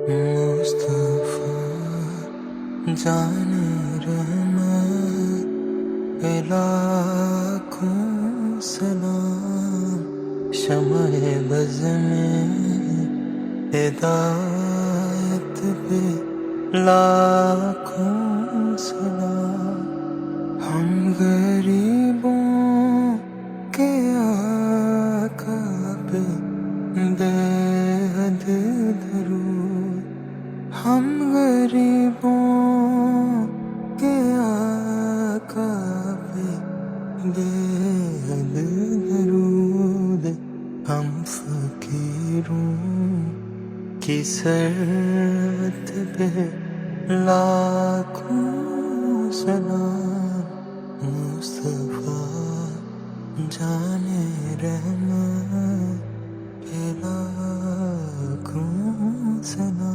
मुस्तफा जाने रहमत लाखों सलाम शम्ए बज़ में हिदायत पे लाखों सलाम। हम गरीबों के आका पे बेहद दरूद। हम गरीबों के आका पे बेहद दरूद। हम फकीरों की सरहद पे लाखों सलाम। मुस्तफा जाने रहमत पे लाखों सलाम।